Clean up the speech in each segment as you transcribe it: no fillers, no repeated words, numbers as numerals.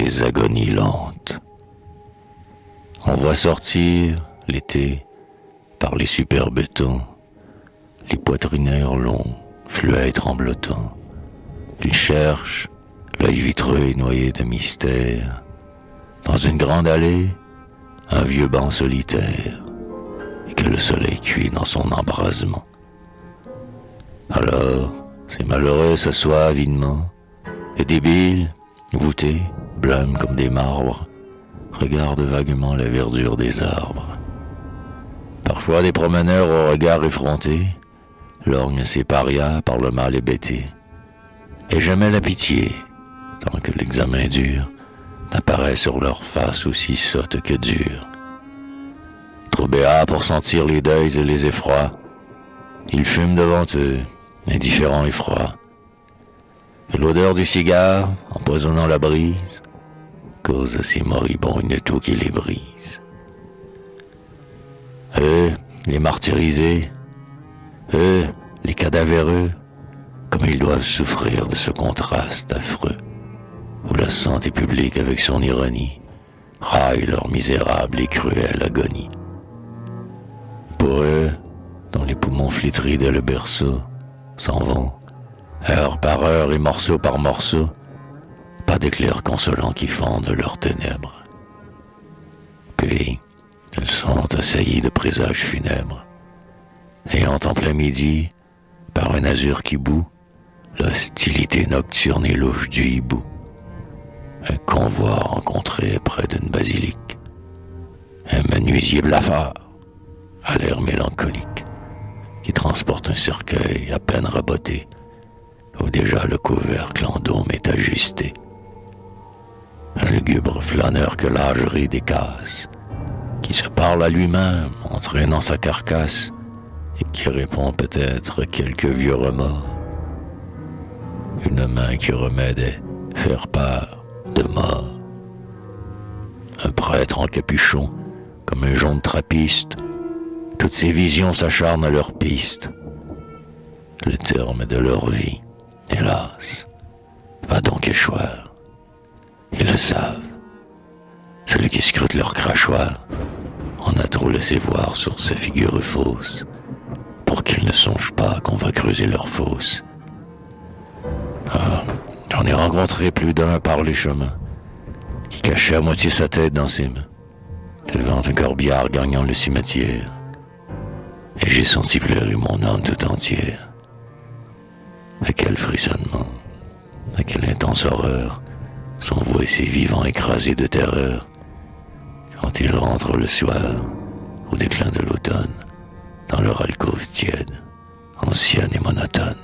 des agonies lentes. On voit sortir, l'été, par les superbes temps, les poitrinaires longs, fluets tremblotants. Ils cherchent, l'œil vitreux et noyé de mystère, dans une grande allée, un vieux banc solitaire, et que le soleil cuit dans son embrasement. Alors, ces malheureux s'assoient avidement, et débiles, voûtés, blêmes comme des marbres, regardent vaguement la verdure des arbres. Parfois des promeneurs au regard effronté lorgnent ces parias par le mal hébété. Et jamais la pitié, tant que l'examen dur, n'apparaît sur leur face aussi sotte que dure. Trop béats pour sentir les deuils et les effrois, ils fument devant eux, indifférents et froids. Et l'odeur du cigare, empoisonnant la brise, cause à ces moribonds une toux qui les brise. Eux, les martyrisés, eux, les cadavéreux, comme ils doivent souffrir de ce contraste affreux, où la santé publique avec son ironie raille leur misérable et cruelle agonie. Pour eux, dont les poumons flétris dès le berceau s'en vont, heure par heure et morceau par morceau, pas d'éclairs consolants qui fendent leurs ténèbres. Puis, ils sont assaillis de présages funèbres, ayant en plein midi, par un azur qui bout, l'hostilité nocturne et louche du hibou. Un convoi rencontré près d'une basilique, un menuisier blafard, à l'air mélancolique, qui transporte un cercueil à peine raboté, où déjà le couvercle en dôme est ajusté. Un lugubre flâneur que l'âgerie décasse, qui se parle à lui-même en traînant sa carcasse, et qui répond peut-être quelques vieux remords. Une main qui remet des faire-part de mort. Un prêtre en capuchon, comme un jaune trappiste, toutes ces visions s'acharnent à leur piste. Le terme de leur vie, hélas, va donc échoir. Ils le savent. Celui qui scrute leur crachoir en a trop laissé voir sur ces figures fausses, pour qu'ils ne songent pas qu'on va creuser leur fosse. Ah, j'en ai rencontré plus d'un par les chemins, qui cachait à moitié sa tête dans ses mains, devant un corbillard gagnant le cimetière, et j'ai senti pleurer mon âme tout entière. À quel frissonnement, à quelle intense horreur s'envoient ces vivants écrasés de terreur, quand ils rentrent le soir, au déclin de l'automne, dans leur alcôve tiède, ancienne et monotone.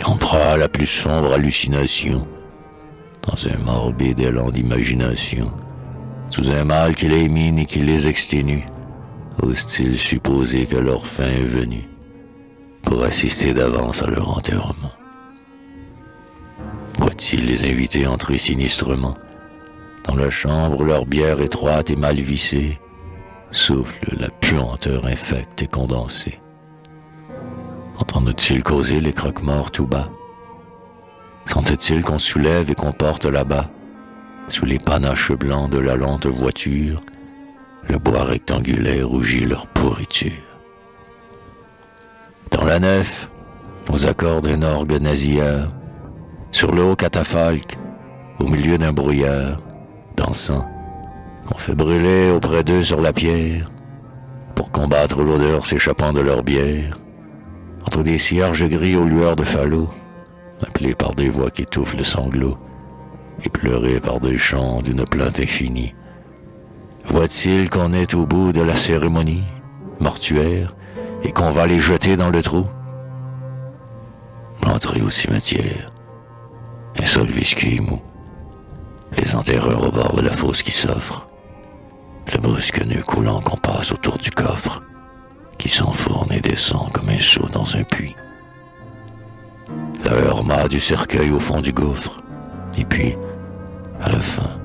En proie à la plus sombre hallucination, dans un morbide élan d'imagination, sous un mal qui les mine et qui les exténue, osent-ils supposer que leur fin est venue, pour assister d'avance à leur enterrement? Voient-ils les invités entrer sinistrement, dans la chambre où leur bière étroite et mal vissée souffle la puanteur infecte et condensée? Entendent-ils causer les croque-morts tout bas? Sentent-ils qu'on soulève et qu'on porte là-bas, sous les panaches blancs de la lente voiture, le bois rectangulaire rougit leur pourriture? Dans la nef, aux accords d'un orgue nasilleur, sur le haut catafalque, au milieu d'un brouillard, dansant, qu'on fait brûler auprès d'eux sur la pierre, pour combattre l'odeur s'échappant de leur bière, entre des cierges gris aux lueurs de falots, appelés par des voix qui étouffent le sanglot, et pleurés par des chants d'une plainte infinie. Voit-il qu'on est au bout de la cérémonie mortuaire, et qu'on va les jeter dans le trou? L'entrée au cimetière, un sol visqueux et mou, les enterreurs au bord de la fosse qui s'offre, le brusque nœud coulant qu'on passe autour du coffre, qui s'enfourne et descend comme un seau dans un puits. La heurma du cercueil au fond du gouffre, et puis, à la fin,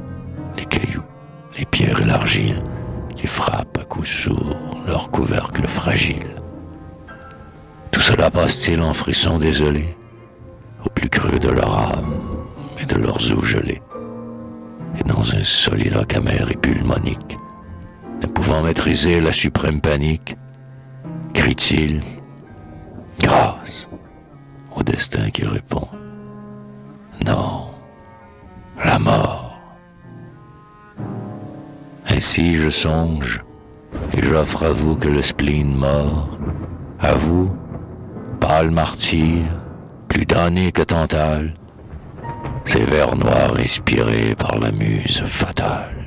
les cailloux, les pierres et l'argile qui frappent à coups sourds leur couvercle fragile. Tout cela passe-t-il en frissons désolés, au plus creux de leur âme et de leurs os gelés, que dans un soliloque amer et pulmonique, ne pouvant maîtriser la suprême panique, crie-t-il « Grâce au destin qui répond, non, la mort. » Ainsi je songe, et j'offre à vous que le spleen mort, à vous, pâle martyr, plus damné que Tantale, ces vers noirs inspirés par la muse fatale.